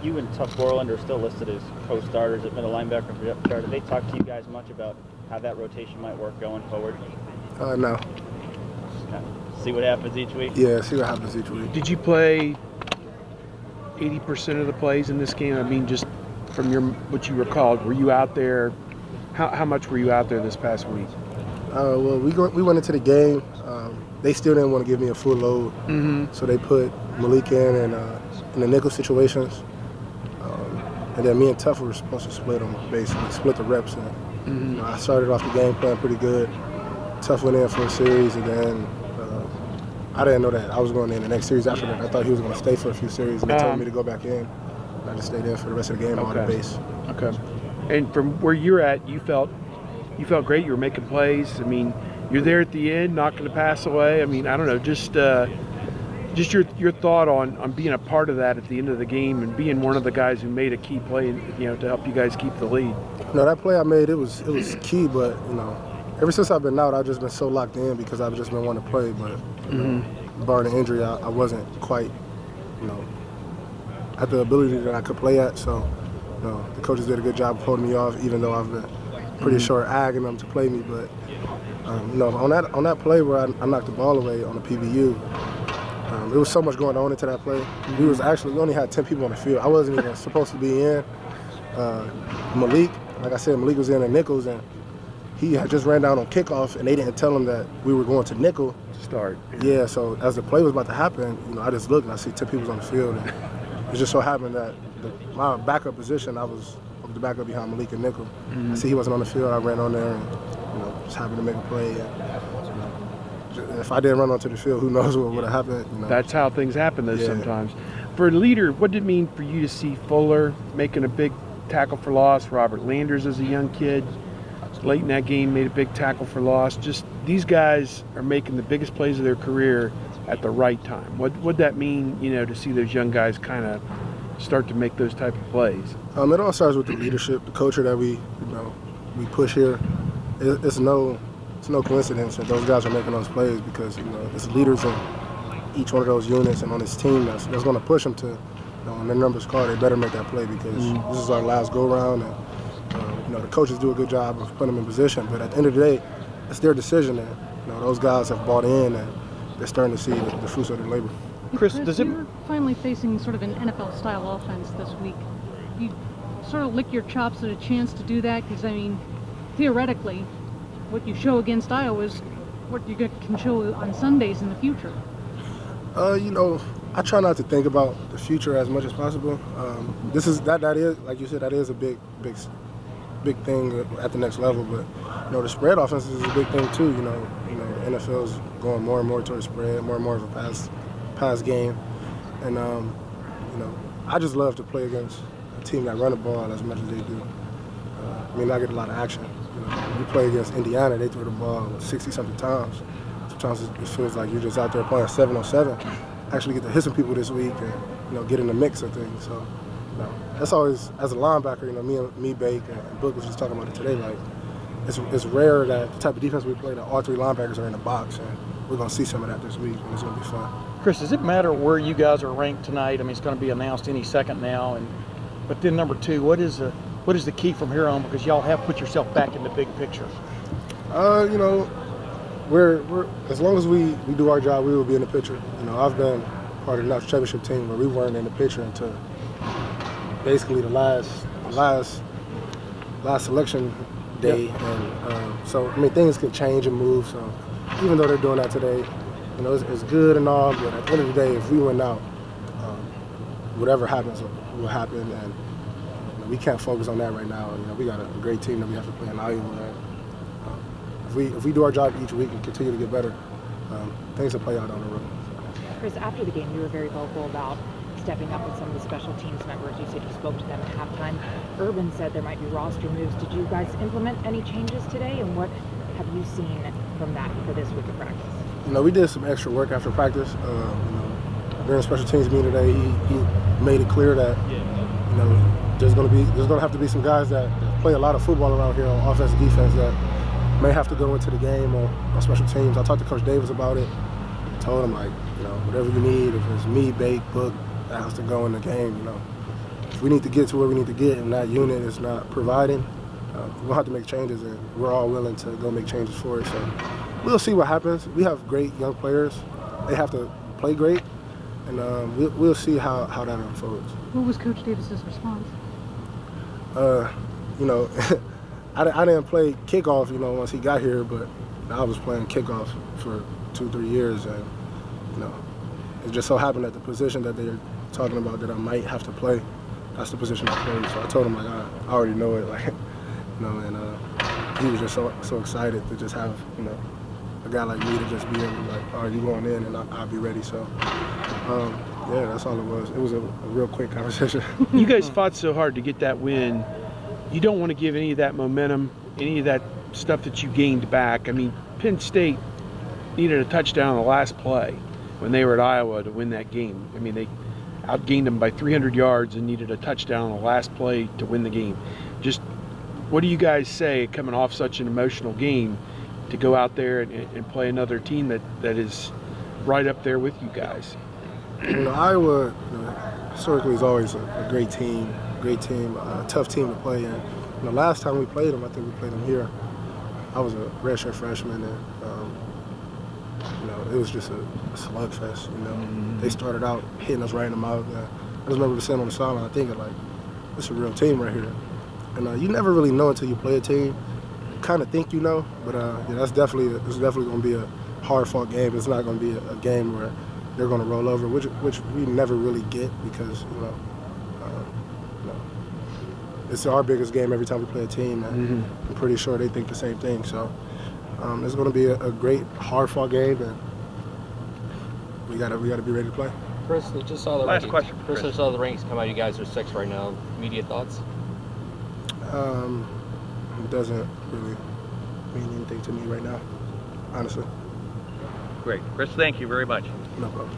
you and Tuck Borland are still listed as co-starters at middle linebacker for depth chart. Did they talk to you guys much about how that rotation might work going forward? No. See what happens each week? Yeah, see what happens each week. Did you play 80% of the plays in this game? I mean, just from what you recalled, were you out there? How much were you out there this past week? Well, we went into the game. They still didn't want to give me a full load, so they put Malik in the nickel situations. And then me and Tuff were supposed to split them, basically, split the reps. And, I started off the game playing pretty good. Tuff went in for a series, and then I didn't know that I was going in the next series after that. I thought he was going to stay for a few series, and they told me to go back in. And I just stayed in for the rest of the game on the base. Okay. And from where you're at, you felt great. You were making plays. I mean, you're there at the end, not going to pass away. I mean, I don't know, just your thought on being a part of that at the end of the game and being one of the guys who made a key play, to help you guys keep the lead. No, that play I made, it was key, but ever since I've been out, I've just been so locked in because I've just been wanting to play. But barring the injury, I wasn't quite, at the ability that I could play at. So, the coaches did a good job of holding me off, even though I've been pretty sure agging them to play me. But on that play where I knocked the ball away on the PBU, there was so much going on into that play. We only had 10 people on the field. I wasn't even supposed to be in. Malik, like I said, Malik was in the nickels, and he had just ran down on kickoff, and they didn't tell him that we were going to nickel. Start. Yeah, so as the play was about to happen, I just looked and I see 10 people on the field, and it just so happened that my backup position, I was the backup behind Malik and nickel. I see he wasn't on the field. I ran on there and just happened to make a play. And, if I didn't run onto the field, who knows what would have happened. That's how things happen though sometimes. For a leader, what did it mean for you to see Fuller making a big tackle for loss? Robert Landers as a young kid, late in that game, made a big tackle for loss. Just these guys are making the biggest plays of their career at the right time. What would that mean, to see those young guys kind of start to make those type of plays? It all starts with the leadership, the culture that we push here. It's no coincidence that those guys are making those plays because it's leaders in each one of those units and on this team that's going to push them to, when their numbers call, they better make that play because this is our last go round, and the coaches do a good job of putting them in position. But at the end of the day, it's their decision, and those guys have bought in and they're starting to see the fruits of their labor. Chris, you're finally facing sort of an NFL-style offense this week. You sort of lick your chops at a chance to do that because, theoretically, what you show against Iowa is what you can show on Sundays in the future. I try not to think about the future as much as possible. That is, like you said, that is a big thing at the next level. But the spread offense is a big thing too. The NFL is going more and more towards spread, more and more of a pass game, and I just love to play against a team that run the ball as much as they do. I get a lot of action. You play against Indiana, they throw the ball 60-something times. Sometimes it feels like you're just out there playing 7-on-7. Actually get to hit some people this week and get in the mix of things. So that's always, as a linebacker, me, Bake, and Book was just talking about it today. Like it's rare that the type of defense we play that all three linebackers are in the box, and we're going to see some of that this week, and it's going to be fun. Chris, does it matter where you guys are ranked tonight? It's going to be announced any second now, but then number two, what is the key from here on? Because y'all have put yourself back in the big picture. We're as long as we do our job, we will be in the picture. I've been part of the national championship team where we weren't in the picture until basically the last selection day, and so things can change and move. So even though they're doing that today, it's good and all, but at the end of the day, if we win out, whatever happens will happen, and we can't focus on that right now. We got a great team that we have to play in Iowa. If we do our job each week and continue to get better, things will play out on the road. Chris, after the game, you were very vocal about stepping up with some of the special teams members. You said you spoke to them at halftime. Urban said there might be roster moves. Did you guys implement any changes today, and what have you seen from that for this week of practice? We did some extra work after practice. During the special teams meeting today, he made it clear that there's going to have to be some guys that play a lot of football around here on offense and defense that may have to go into the game on special teams. I talked to Coach Davis about it. Told him whatever you need, if it's me, Bake, Book, that has to go in the game. if we need to get to where we need to get and that unit is not providing, we'll have to make changes, and we're all willing to go make changes for it. So we'll see what happens. We have great young players. They have to play great, and we'll see how that unfolds. What was Coach Davis's response? You know, I didn't play kickoff, you know, once he got here, but I was playing kickoff for 2-3 years, and you know, it just so happened that the position that they're talking about that I might have to play, that's the position I played. So I told him, like, I already know it, like, you know, and he was just so excited to just have, you know, a guy like me to just be able to, like, all right, you going in, and I'll be ready. So yeah, that's all it was. It was a real quick conversation. You guys fought so hard to get that win. You don't want to give any of that momentum, any of that stuff that you gained back. I mean, Penn State needed a touchdown on the last play when they were at Iowa to win that game. I mean, they outgained them by 300 yards and needed a touchdown on the last play to win the game. Just what do you guys say coming off such an emotional game to go out there and play another team that is right up there with you guys? You know, Iowa, you know, historically is always a great team, a tough team to play in. You know, last time we played them, I think we played them here. I was a redshirt freshman, and you know, it was just a slugfest. You know, they started out hitting us right in the mouth. I just remember sitting on the sideline thinking, like, this is a real team right here. And you never really know until you play a team. You kind of think you know, but yeah, it's definitely going to be a hard-fought game. It's not going to be a game where they're going to roll over, which we never really get because, you know, it's our biggest game every time we play a team, and I'm pretty sure they think the same thing. So it's going to be a great, hard-fought game, and we got to be ready to play. Chris, I just saw the Last rankings. question, Chris, Chris. I saw the rankings come out. You guys are 6th right now. Immediate thoughts? It doesn't really mean anything to me right now, honestly. Great. Chris, thank you very much. No problem.